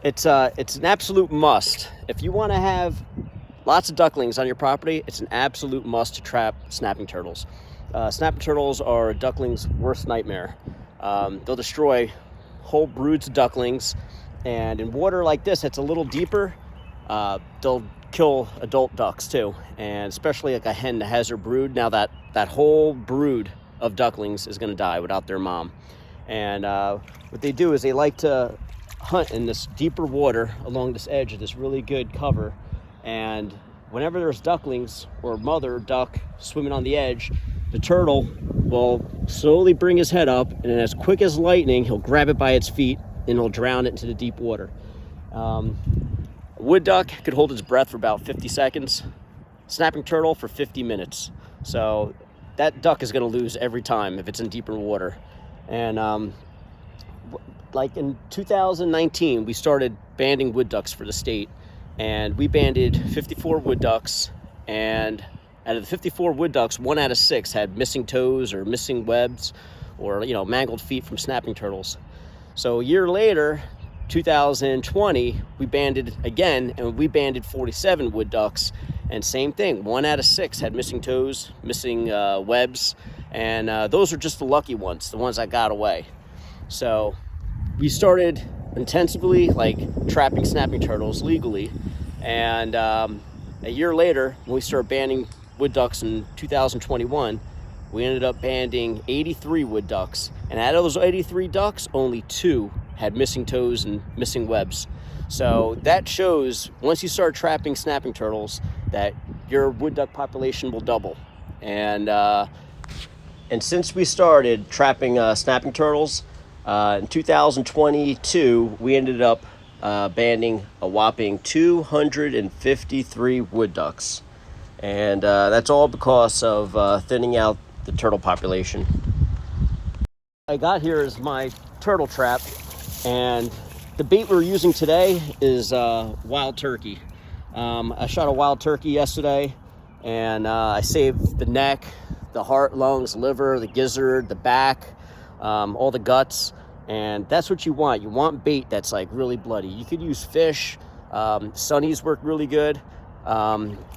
It's an absolute must. If you want to have lots of ducklings on your property, it's an absolute must to trap snapping turtles. Snapping turtles are a duckling's worst nightmare. They'll destroy whole broods of ducklings, and in water like this that's a little deeper, they'll kill adult ducks too, and especially like a hen that has her brood. Now that whole brood of ducklings is going to die without their mom. And what they do is they like to hunt in this deeper water along this edge of this really good cover, and whenever there's ducklings or mother duck swimming on the edge, the turtle will slowly bring his head up, and as quick as lightning he'll grab it by its feet and he'll drown it into the deep water. A wood duck could hold its breath for about 50 seconds, snapping turtle for 50 minutes. So that duck is going to lose every time if it's in deeper water. And like in 2019, we started banding wood ducks for the state, and we banded 54 wood ducks, and out of the 54 wood ducks, 1 out of 6 had missing toes or missing webs or, mangled feet from snapping turtles. So a year later, 2020, we banded again, and we banded 47 wood ducks, and same thing, 1 out of 6 had missing toes, missing webs, and those are just the lucky ones, the ones that got away. So we started intensively trapping snapping turtles legally, and a year later, when we started banding wood ducks in 2021, we ended up banding 83 wood ducks, and out of those 83 ducks, only 2 had missing toes and missing webs. So that shows once you start trapping snapping turtles that your wood duck population will double. And since we started trapping snapping turtles in 2022, we ended up banding a whopping 253 wood ducks. And that's all because of thinning out the turtle population. I got here is my turtle trap, and the bait we're using today is wild turkey. I shot a wild turkey yesterday, and I saved the neck, the heart, lungs, liver, the gizzard, the back, all the guts, and that's what you want. You want bait that's really bloody. You could use fish. Sunnies work really good.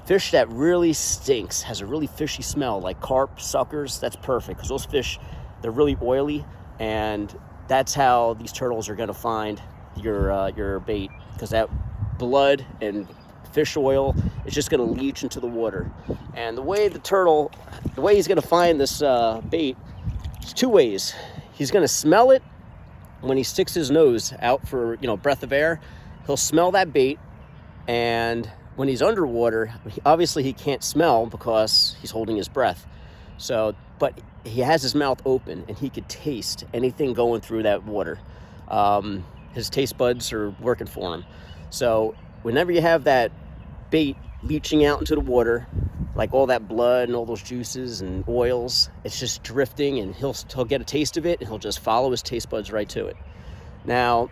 Fish that really stinks, has a really fishy smell, like carp, suckers, that's perfect, because those fish, they're really oily, and that's how these turtles are going to find your bait, because that blood and fish oil is just going to leach into the water. And the way he's going to find this bait is 2 ways. He's going to smell it when he sticks his nose out for breath of air. He'll smell that bait, and when he's underwater, obviously he can't smell because he's holding his breath. But he has his mouth open, and he could taste anything going through that water. His taste buds are working for him. So whenever you have that bait leaching out into the water, like all that blood and all those juices and oils, it's just drifting, and he'll get a taste of it, and he'll just follow his taste buds right to it. Now,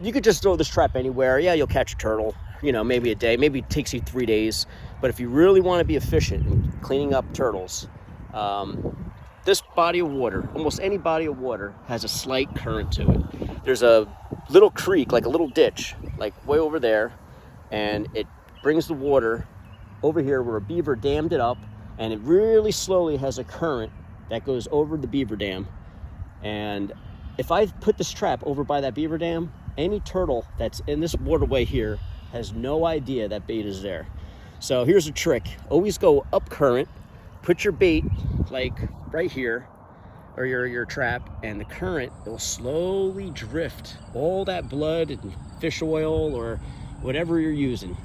you could just throw this trap anywhere. Yeah, you'll catch a turtle, maybe a day, maybe it takes you 3 days. But if you really want to be efficient in cleaning up turtles, this body of water, almost any body of water, has a slight current to it. There's a little creek, like a little ditch, like way over there, and it brings the water over here where a beaver dammed it up, and it really slowly has a current that goes over the beaver dam. And if I put this trap over by that beaver dam, any turtle that's in this waterway here has no idea that bait is there. So here's a trick. Always go up current, put your bait right here, or your trap, and the current will slowly drift all that blood and fish oil or whatever you're using.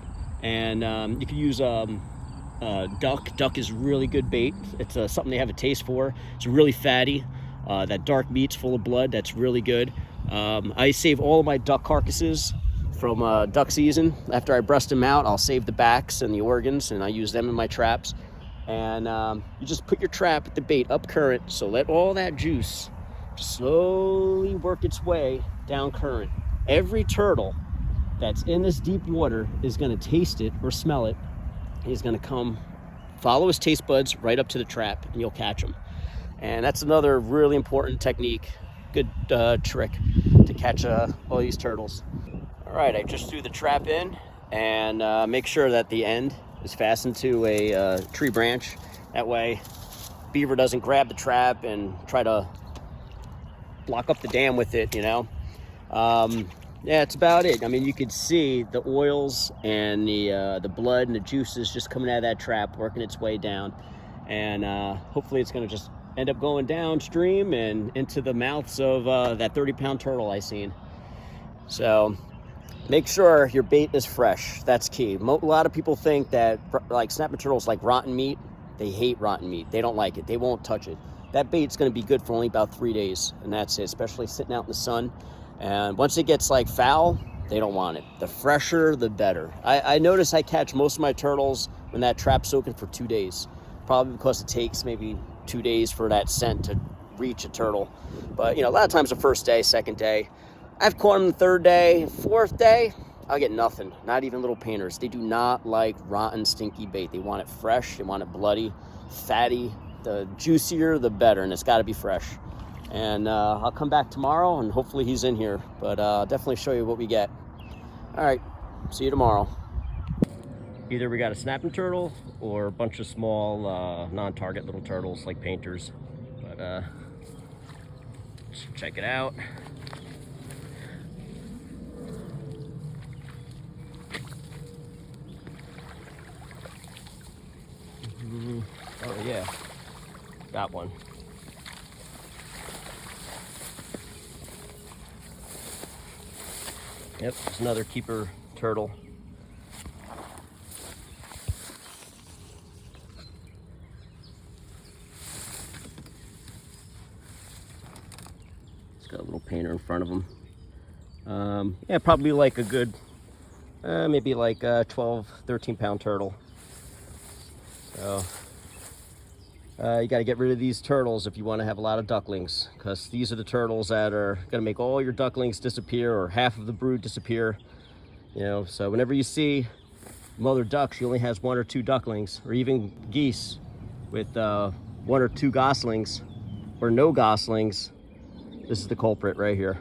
And you can use duck. Duck is really good bait. It's something they have a taste for. It's really fatty. That dark meat's full of blood. That's really good. I save all of my duck carcasses from duck season. After I breast them out, I'll save the backs and the organs, and I use them in my traps. And you just put your trap at the bait up current, so let all that juice slowly work its way down current. Every turtle that's in this deep water is going to taste it or smell it. He's going to come follow his taste buds right up to the trap, and you'll catch him. And that's another really important technique, good trick to catch all these turtles. All right, I just threw the trap in, and make sure that the end is fastened to a tree branch. That way beaver doesn't grab the trap and try to block up the dam with it, you know. Yeah, it's about it. I mean, you could see the oils and the blood and the juices just coming out of that trap, working its way down, and hopefully it's going to just end up going downstream and into the mouths of that 30-pound turtle I seen. So make sure your bait is fresh. That's key. A lot of people think that like snapping turtles like rotten meat. They hate rotten meat. They don't like it. They won't touch it. That bait's going to be good for only about 3 days, and that's it, especially sitting out in the sun. And once it gets like foul, they don't want it. The fresher, the better. I notice I catch most of my turtles when that trap's soaking for 2 days, probably because it takes maybe 2 days for that scent to reach a turtle. But, you know, a lot of times the first day, second day. I've caught them the third day, fourth day, I'll get nothing, not even little painters. They do not like rotten, stinky bait. They want it fresh, they want it bloody, fatty. The juicier, the better, and it's got to be fresh. And I'll come back tomorrow, and hopefully he's in here, but I'll definitely show you what we get. All right, see you tomorrow. Either we got a snapping turtle or a bunch of small non-target little turtles like painters. But let's check it out. Oh yeah, got one. Yep, it's another keeper turtle. It's got a little painter in front of him. Yeah, probably like a good, maybe like a 12, 13-pound turtle. So you got to get rid of these turtles if you want to have a lot of ducklings, because these are the turtles that are going to make all your ducklings disappear, or half of the brood disappear. You know, so whenever you see mother duck, she only has 1 or 2 ducklings, or even geese with 1 or 2 goslings or no goslings. This is the culprit right here.